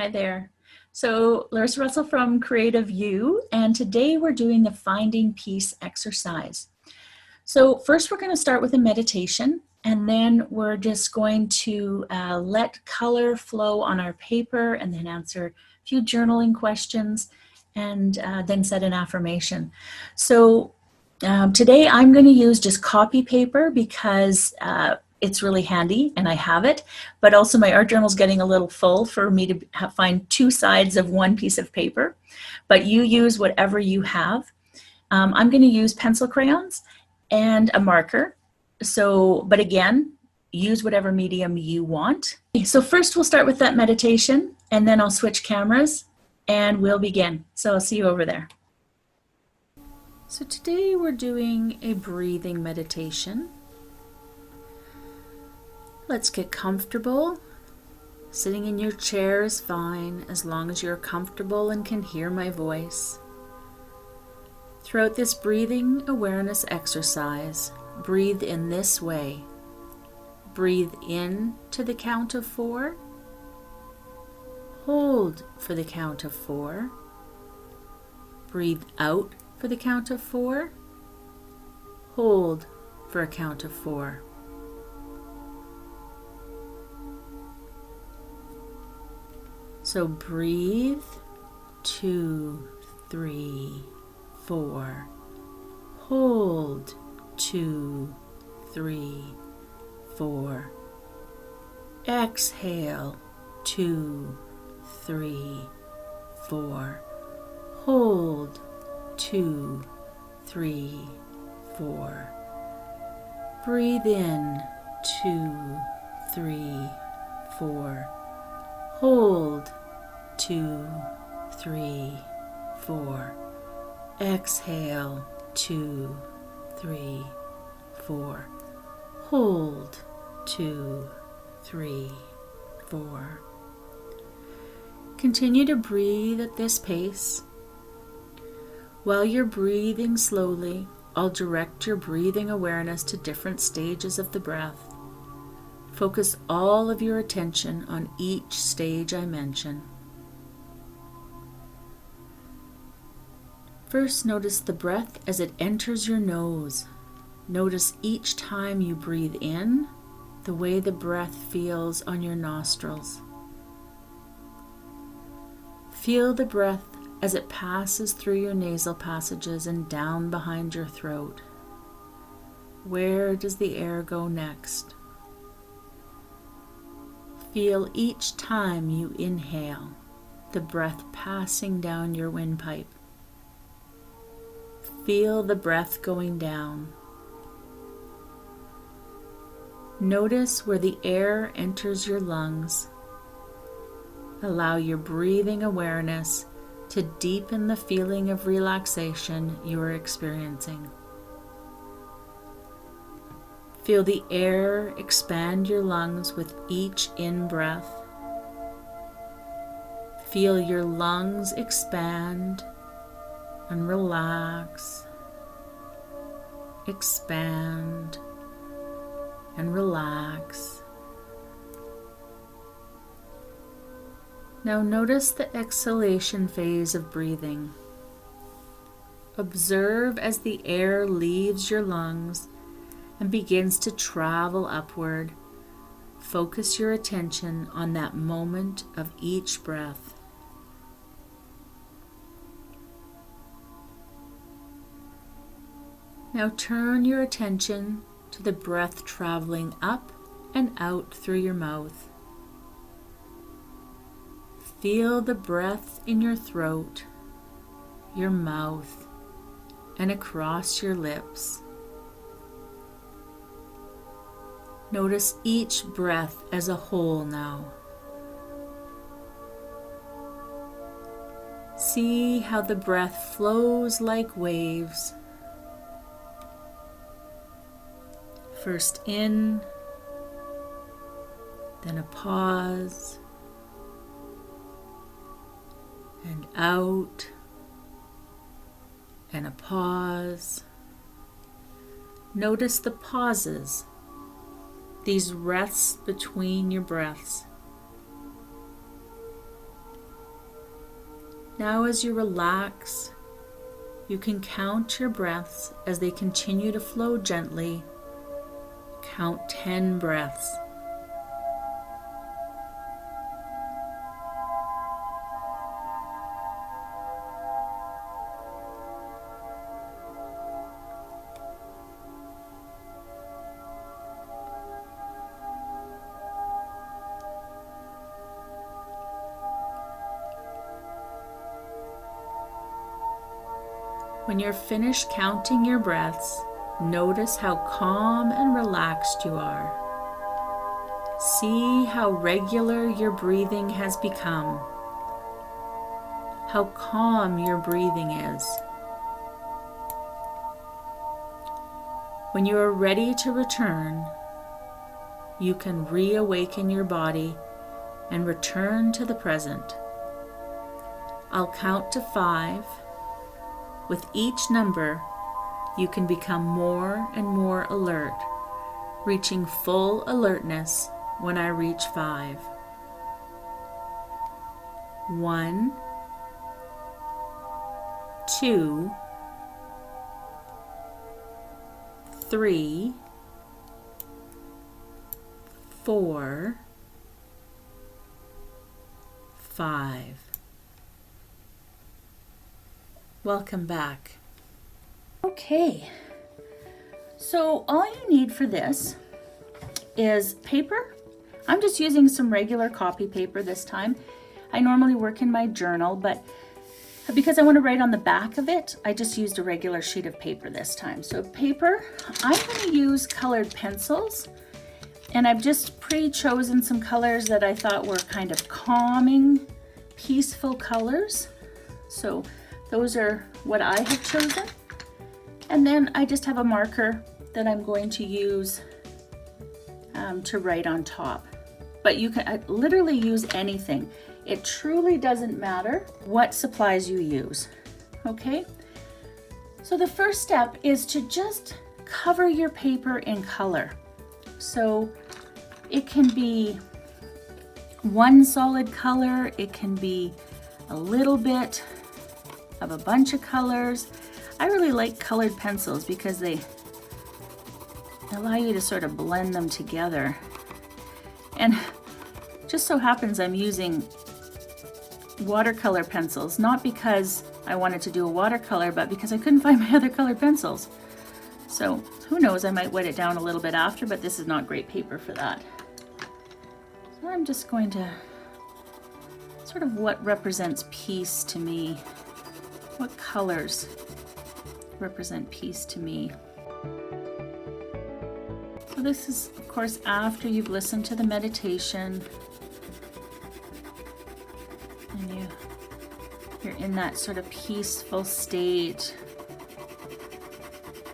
Hi there. So Larissa Russell from Creative You, and today we're doing the Finding Peace exercise. So first we're going to start with a meditation, and then we're just going to let color flow on our paper and then answer a few journaling questions and then set an affirmation. So today I'm going to use just copy paper because it's really handy and I have it, but also my art journal is getting a little full for me to find two sides of one piece of paper, but you use whatever you have. I'm going to use pencil crayons and a marker. So, but again, use whatever medium you want. So first we'll start with that meditation and then I'll switch cameras and we'll begin. So I'll see you over there. So today we're doing a breathing meditation. Let's get comfortable. Sitting in your chair is fine as long as you're comfortable and can hear my voice. Throughout this breathing awareness exercise, breathe in this way. Breathe in to the count of 4. Hold for the count of 4. Breathe out for the count of 4. Hold for a count of 4. So breathe, 2, 3, 4. Hold, 2, 3, 4. Exhale, 2, 3, 4. Hold, 2, 3, 4. Breathe in, 2, 3, 4. Hold, 2, 3, 4. Exhale, 2, 3, 4. Hold, 2, 3, 4. Continue to breathe at this pace. While you're breathing slowly, I'll direct your breathing awareness to different stages of the breath. Focus all of your attention on each stage I mention. First, notice the breath as it enters your nose. Notice each time you breathe in, the way the breath feels on your nostrils. Feel the breath as it passes through your nasal passages and down behind your throat. Where does the air go next? Feel each time you inhale, the breath passing down your windpipe. Feel the breath going down. Notice where the air enters your lungs. Allow your breathing awareness to deepen the feeling of relaxation you are experiencing. Feel the air expand your lungs with each in-breath. Feel your lungs expand and relax. Expand and relax. Now notice the exhalation phase of breathing. Observe as the air leaves your lungs and begins to travel upward. Focus your attention on that moment of each breath. Now turn your attention to the breath traveling up and out through your mouth. Feel the breath in your throat, your mouth, and across your lips. Notice each breath as a whole now. See how the breath flows like waves. First in, then a pause, and out, and a pause. Notice the pauses, these rests between your breaths. Now as you relax, you can count your breaths as they continue to flow gently. Count 10 breaths. When you're finished counting your breaths, notice how calm and relaxed you are. See how regular your breathing has become, how calm your breathing is. When you are ready to return, you can reawaken your body and return to the present. I'll count to 5. With each number, you can become more and more alert, reaching full alertness when I reach 5. 1, 2, 3, 4, 5. Welcome back. Okay, so all you need for this is paper. I'm just using some regular copy paper this time. I normally work in my journal, but because I want to write on the back of it, I just used a regular sheet of paper this time. So paper, I'm going to use colored pencils, and I've just pre-chosen some colors that I thought were kind of calming, peaceful colors. So those are what I have chosen. And then I just have a marker that I'm going to use to write on top. But you can literally use anything. It truly doesn't matter what supplies you use. Okay? So the first step is to just cover your paper in color. So it can be one solid color, it can be a little bit of a bunch of colors. I really like colored pencils because they allow you to sort of blend them together. And just so happens I'm using watercolor pencils, not because I wanted to do a watercolor, but because I couldn't find my other colored pencils. So who knows, I might wet it down a little bit after, but this is not great paper for that. So I'm just going to sort of what represents peace to me. What colors represent peace to me? So this is, of course, after you've listened to the meditation and you're in that sort of peaceful state.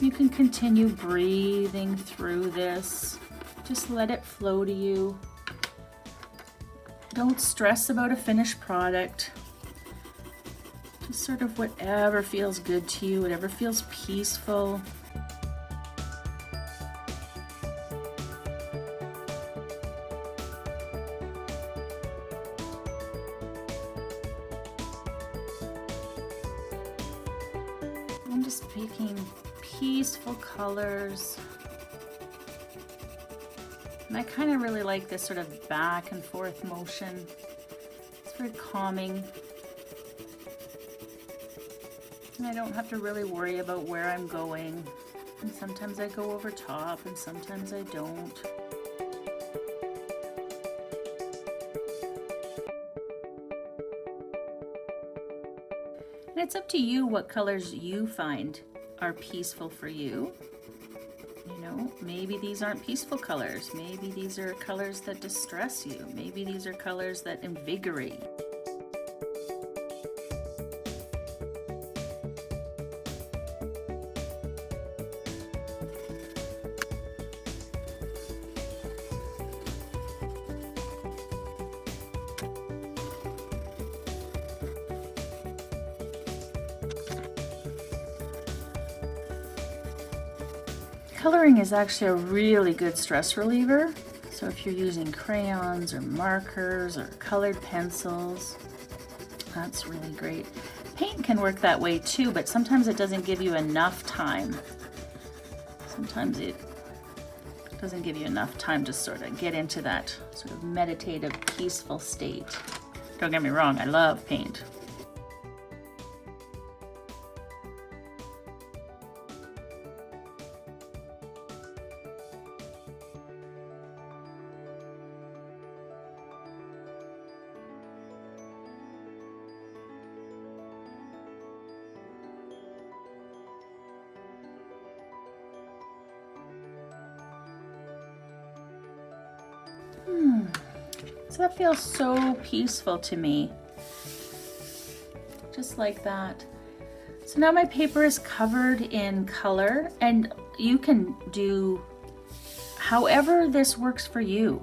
You can continue breathing through this. Just let it flow to you. Don't stress about a finished product. Just sort of whatever feels good to you, whatever feels peaceful. I'm just picking peaceful colors. And I kind of really like this sort of back and forth motion. It's very calming. And I don't have to really worry about where I'm going. And sometimes I go over top and sometimes I don't. And it's up to you what colors you find are peaceful for you. You know, maybe these aren't peaceful colors. Maybe these are colors that distress you. Maybe these are colors that invigorate you. Coloring is actually a really good stress reliever. So if you're using crayons or markers or colored pencils, That's really great. Paint can work that way too, but sometimes it doesn't give you enough time. Sometimes it doesn't give you enough time to sort of get into that sort of meditative, peaceful state. Don't get me wrong, I love paint. So that feels so peaceful to me. Just like that. So now my paper is covered in color, and you can do however this works for you.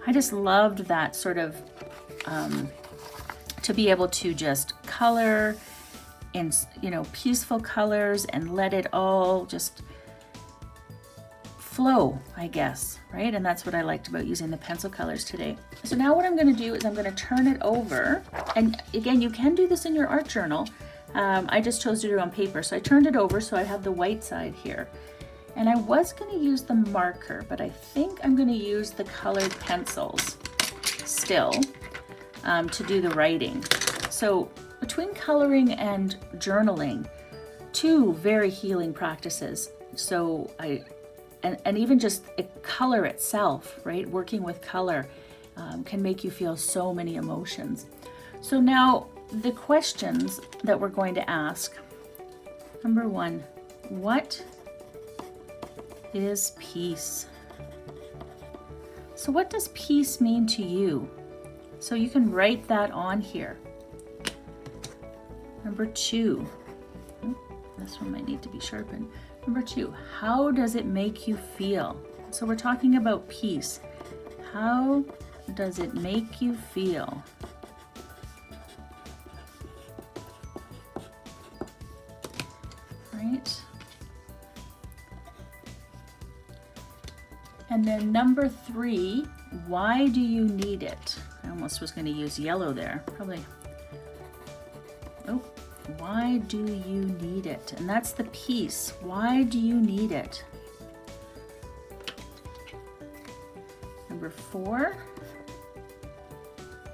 I just loved that sort of, to be able to just color in, you know, peaceful colors and let it all just flow, I guess, right? And that's what I liked about using the pencil colors today. So now what I'm going to do is I'm going to turn it over, and again, you can do this in your art journal. I just chose to do it on paper, so I turned it over so I have the white side here. And I was going to use the marker, but I think I'm going to use the colored pencils still to do the writing. So between coloring and journaling, two very healing practices. So and even just color itself, right? Working with color can make you feel so many emotions. So now the questions that we're going to ask. Number one, what is peace? So what does peace mean to you? So you can write that on here. Number two, this one might need to be sharpened. Number two, how does it make you feel? So we're talking about peace. How does it make you feel? Right? And then number three, why do you need it? I almost was going to use yellow there. Probably. Oh. Why do you need it? And that's the peace. Why do you need it? Number four,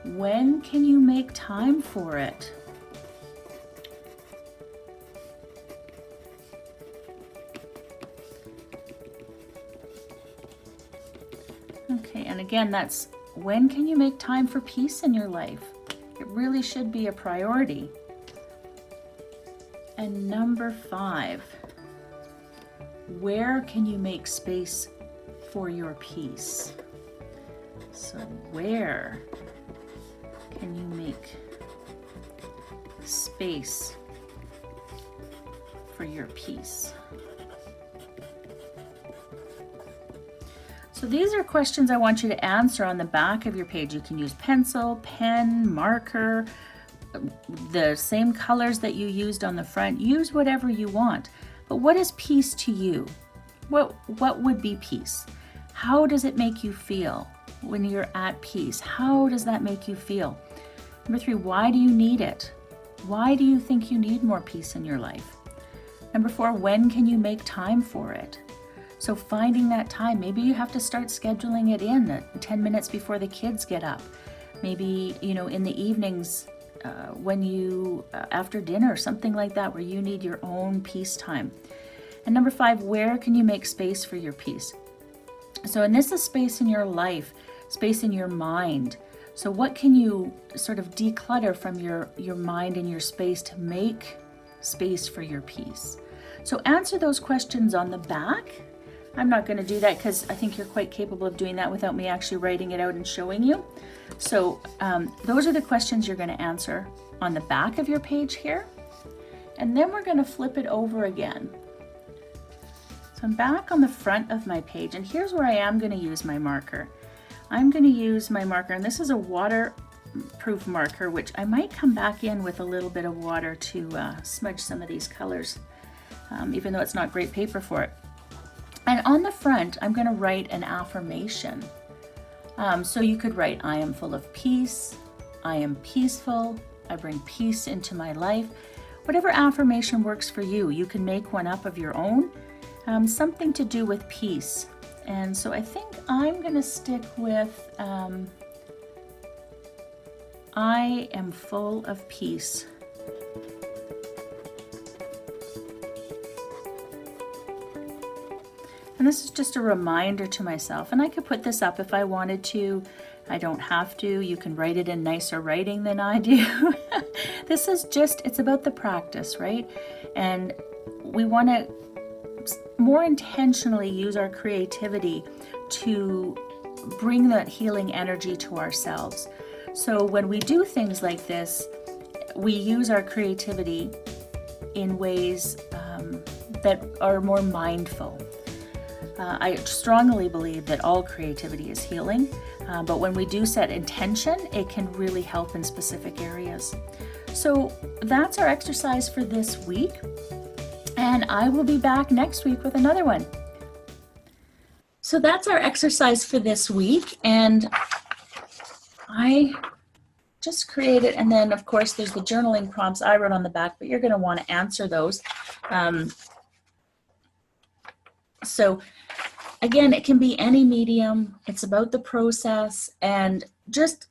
when can you make time for it? Okay, and again, that's when can you make time for peace in your life? It really should be a priority. And number five, where can you make space for your peace? So where can you make space for your peace? So these are questions I want you to answer on the back of your page. You can use pencil, pen, marker, the same colors that you used on the front. Use whatever you want. But what is peace to you? What would be peace? How does it make you feel when you're at peace? How does that make you feel? Number three, why do you need it? Why do you think you need more peace in your life? Number four, when can you make time for it? So finding that time, maybe you have to start scheduling it in 10 minutes before the kids get up. Maybe, you know, in the evenings, when you, after dinner, something like that, where you need your own peace time. And number five, where can you make space for your peace? So, and this is space in your life, space in your mind. So what can you sort of declutter from your mind and your space to make space for your peace? So answer those questions on the back. I'm not going to do that because I think you're quite capable of doing that without me actually writing it out and showing you. So those are the questions you're going to answer on the back of your page here. And then we're going to flip it over again. So I'm back on the front of my page, and here's where I am going to use my marker. I'm going to use my marker, and this is a waterproof marker, which I might come back in with a little bit of water to smudge some of these colors, even though it's not great paper for it. And on the front, I'm going to write an affirmation. So you could write, I am full of peace, I am peaceful, I bring peace into my life. Whatever affirmation works for you. You can make one up of your own, something to do with peace. And so I think I'm going to stick with, I am full of peace. And this is just a reminder to myself. And I could put this up if I wanted to. I don't have to. You can write it in nicer writing than I do. This is just, it's about the practice, right? And we want to more intentionally use our creativity to bring that healing energy to ourselves. So when we do things like this, we use our creativity in ways that are more mindful. I strongly believe that all creativity is healing, but when we do set intention, it can really help in specific areas. So that's our exercise for this week, and I will be back next week with another one. So that's our exercise for this week, and I just created, and then of course there's the journaling prompts I wrote on the back, but you're going to want to answer those. So again, it can be any medium. It's about the process and just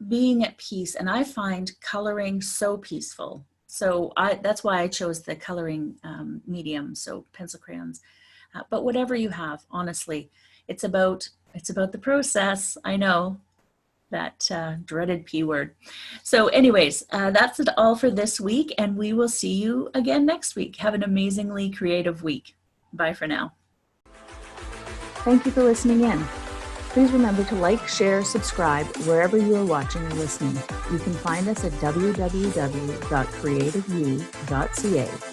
being at peace. And I find coloring so peaceful. So that's why I chose the coloring medium, so pencil crayons. But whatever you have, honestly, it's about the process. I know that dreaded P word. So anyways, that's it all for this week, and we will see you again next week. Have an amazingly creative week. Bye for now. Thank you for listening in. Please remember to like, share, subscribe wherever you are watching or listening. You can find us at www.creativeyou.ca.